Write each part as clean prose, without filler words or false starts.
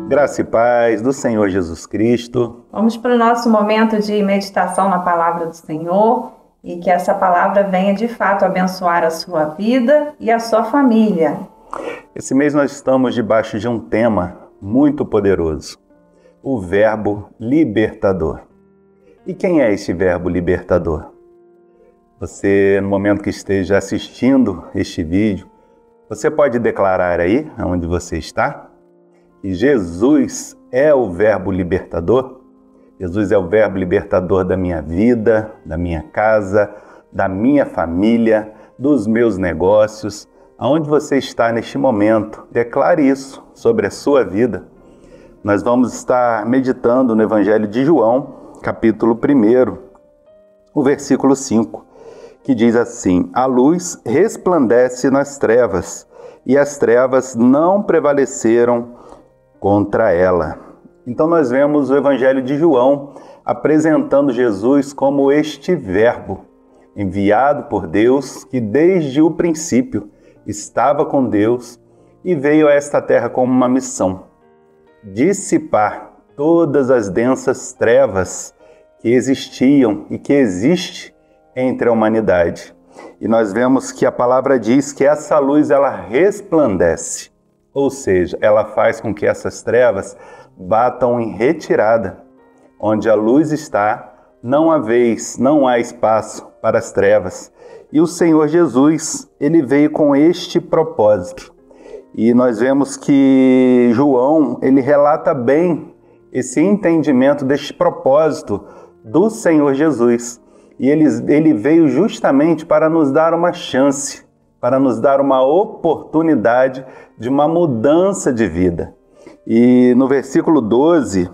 Graça e paz do Senhor Jesus Cristo. Vamos para o nosso momento de meditação na palavra do Senhor e que essa palavra venha de fato abençoar a sua vida e a sua família. Esse mês nós estamos debaixo de um tema muito poderoso, o verbo libertador. E quem é esse verbo libertador? Você, no momento que esteja assistindo este vídeo, você pode declarar aí, onde você está, que Jesus é o verbo libertador? Jesus é o verbo libertador da minha vida, da minha casa, da minha família, dos meus negócios. Aonde você está neste momento, declare isso sobre a sua vida. Nós vamos estar meditando no Evangelho de João, capítulo 1, o versículo 5, que diz assim: a luz resplandece nas trevas, e as trevas não prevaleceram contra ela. Então nós vemos o Evangelho de João apresentando Jesus como este verbo enviado por Deus, que desde o princípio estava com Deus e veio a esta terra com uma missão: dissipar todas as densas trevas que existiam e que existe entre a humanidade. E nós vemos que a palavra diz que essa luz ela resplandece. Ou seja, ela faz com que essas trevas batam em retirada. Onde a luz está, não há espaço para as trevas. E o Senhor Jesus, ele veio com este propósito. E nós vemos que João, ele relata bem esse entendimento deste propósito do Senhor Jesus. E ele veio justamente para nos dar uma chance, para nos dar uma oportunidade de uma mudança de vida. E no versículo 12,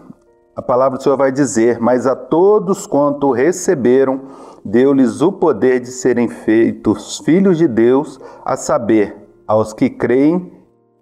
a palavra do Senhor vai dizer: mas a todos quanto receberam, deu-lhes o poder de serem feitos filhos de Deus, a saber, aos que creem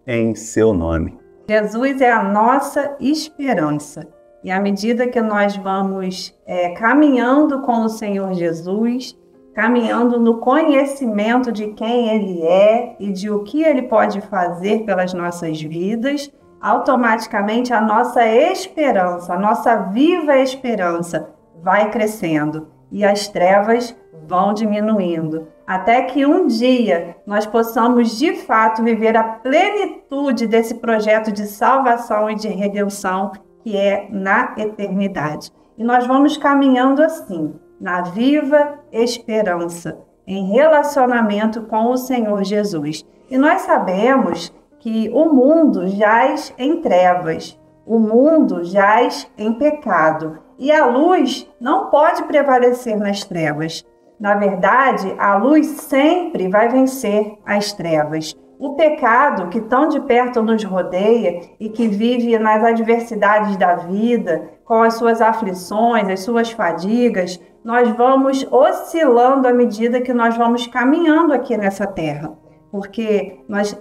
em seu nome. Jesus é a nossa esperança. E à medida que nós vamos caminhando com o Senhor Jesus, caminhando no conhecimento de quem Ele é e de o que Ele pode fazer pelas nossas vidas, automaticamente a nossa esperança, a nossa viva esperança vai crescendo e as trevas vão diminuindo, até que um dia nós possamos de fato viver a plenitude desse projeto de salvação e de redenção que é na eternidade. E nós vamos caminhando assim, na viva esperança, em relacionamento com o Senhor Jesus. E nós sabemos que o mundo jaz em trevas, o mundo jaz em pecado, e a luz não pode prevalecer nas trevas. Na verdade, a luz sempre vai vencer as trevas. O pecado que tão de perto nos rodeia e que vive nas adversidades da vida, com as suas aflições, as suas fadigas, nós vamos oscilando à medida que nós vamos caminhando aqui nessa terra, porque nós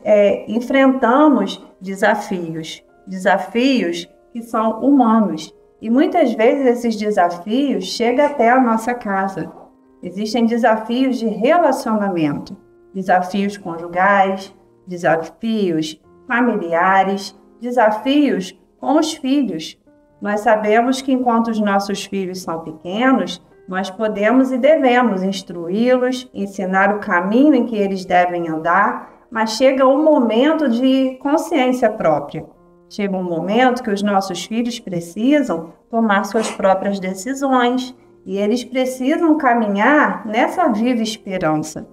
enfrentamos desafios que são humanos, e muitas vezes esses desafios chegam até a nossa casa. Existem desafios de relacionamento, desafios conjugais, desafios familiares, desafios com os filhos. Nós sabemos que enquanto os nossos filhos são pequenos, nós podemos e devemos instruí-los, ensinar o caminho em que eles devem andar, mas chega um momento de consciência própria. Chega um momento que os nossos filhos precisam tomar suas próprias decisões e eles precisam caminhar nessa viva esperança.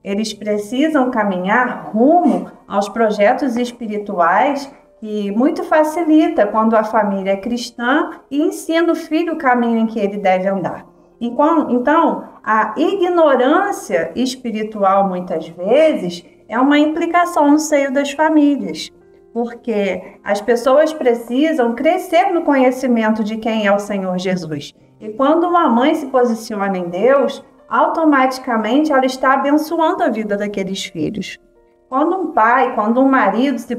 Eles precisam caminhar rumo aos projetos espirituais que muito facilita quando a família é cristã e ensina o filho o caminho em que ele deve andar. Então, a ignorância espiritual, muitas vezes, é uma implicação no seio das famílias, porque as pessoas precisam crescer no conhecimento de quem é o Senhor Jesus. E quando uma mãe se posiciona em Deus, automaticamente ela está abençoando a vida daqueles filhos. Quando um pai, quando um marido se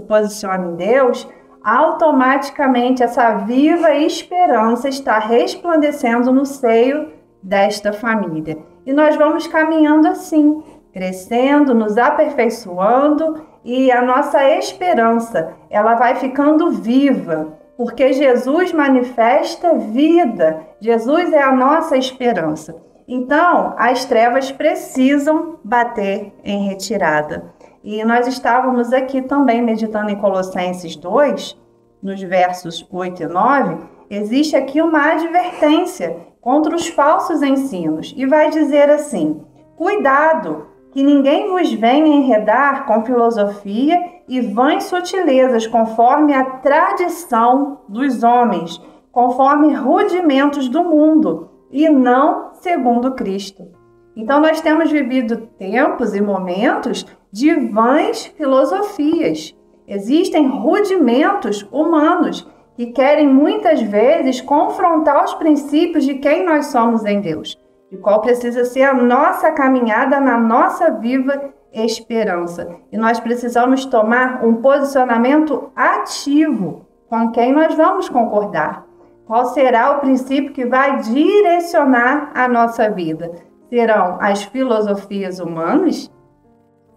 posiciona em Deus, automaticamente essa viva esperança está resplandecendo no seio desta família. E nós vamos caminhando assim, crescendo, nos aperfeiçoando e a nossa esperança, ela vai ficando viva, porque Jesus manifesta vida, Jesus é a nossa esperança. Então, as trevas precisam bater em retirada. E nós estávamos aqui também meditando em Colossenses 2, nos versos 8 e 9, existe aqui uma advertência contra os falsos ensinos, e vai dizer assim: cuidado, que ninguém vos venha enredar com filosofia e vãs sutilezas, conforme a tradição dos homens, conforme rudimentos do mundo, e não segundo Cristo. Então, nós temos vivido tempos e momentos de vãs filosofias. Existem rudimentos humanos que querem muitas vezes confrontar os princípios de quem nós somos em Deus, de qual precisa ser a nossa caminhada na nossa viva esperança. E nós precisamos tomar um posicionamento ativo com quem nós vamos concordar. Qual será o princípio que vai direcionar a nossa vida? Serão as filosofias humanas?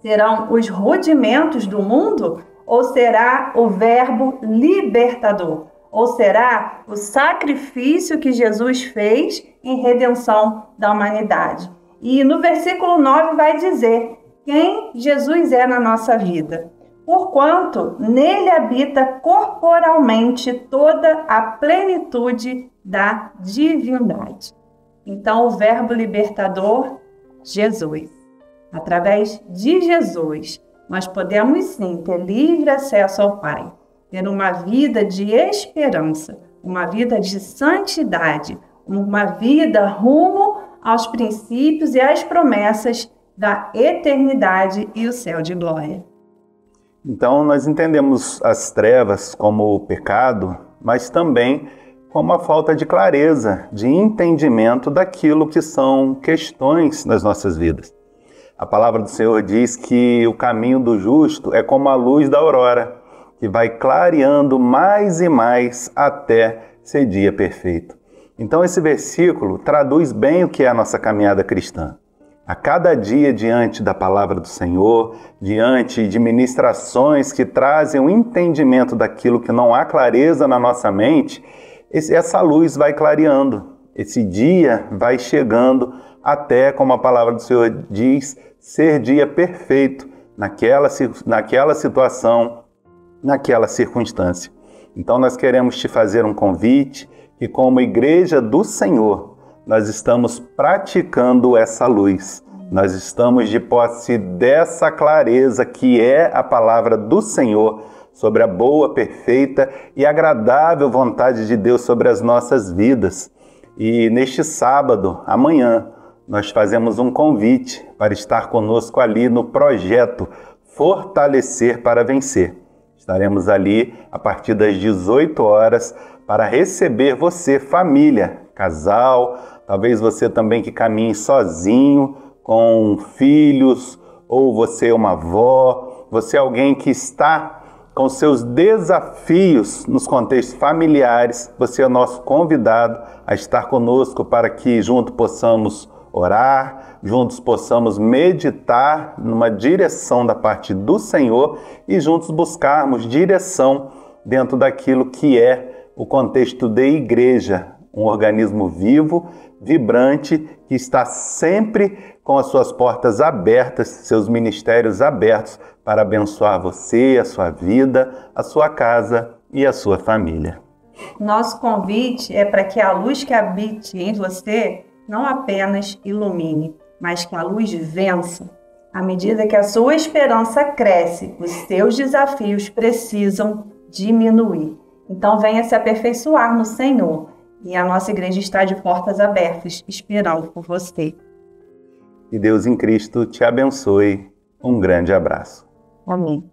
Serão os rudimentos do mundo? Ou será o verbo libertador? Ou será o sacrifício que Jesus fez em redenção da humanidade? E no versículo 9 vai dizer quem Jesus é na nossa vida. Porquanto nele habita corporalmente toda a plenitude da divindade. Então, o verbo libertador, Jesus. Através de Jesus, nós podemos sim ter livre acesso ao Pai, ter uma vida de esperança, uma vida de santidade, uma vida rumo aos princípios e às promessas da eternidade e o céu de glória. Então, nós entendemos as trevas como o pecado, mas também como a falta de clareza, de entendimento daquilo que são questões nas nossas vidas. A palavra do Senhor diz que o caminho do justo é como a luz da aurora, que vai clareando mais e mais até ser dia perfeito. Então esse versículo traduz bem o que é a nossa caminhada cristã. A cada dia diante da palavra do Senhor, diante de ministrações que trazem o entendimento daquilo que não há clareza na nossa mente, essa luz vai clareando, esse dia vai chegando até, como a palavra do Senhor diz, ser dia perfeito naquela situação, naquela circunstância. Então nós queremos te fazer um convite que, como igreja do Senhor, nós estamos praticando essa luz. Nós estamos de posse dessa clareza que é a palavra do Senhor sobre a boa, perfeita e agradável vontade de Deus sobre as nossas vidas. E neste sábado, amanhã, nós fazemos um convite para estar conosco ali no projeto Fortalecer para Vencer. Estaremos ali a partir das 18 horas para receber você, família, casal, talvez você também que caminhe sozinho, com filhos, ou você é uma avó, você é alguém que está com seus desafios nos contextos familiares. Você é o nosso convidado a estar conosco para que juntos possamos orar, juntos possamos meditar numa direção da parte do Senhor e juntos buscarmos direção dentro daquilo que é o contexto de igreja, um organismo vivo, vibrante, que está sempre com as suas portas abertas, seus ministérios abertos para abençoar você, a sua vida, a sua casa e a sua família. Nosso convite é para que a luz que habite em você não apenas ilumine, mas que a luz vença. À medida que a sua esperança cresce, os seus desafios precisam diminuir. Então venha se aperfeiçoar no Senhor. E a nossa igreja está de portas abertas, esperando por você. Que Deus em Cristo te abençoe. Um grande abraço. Amém.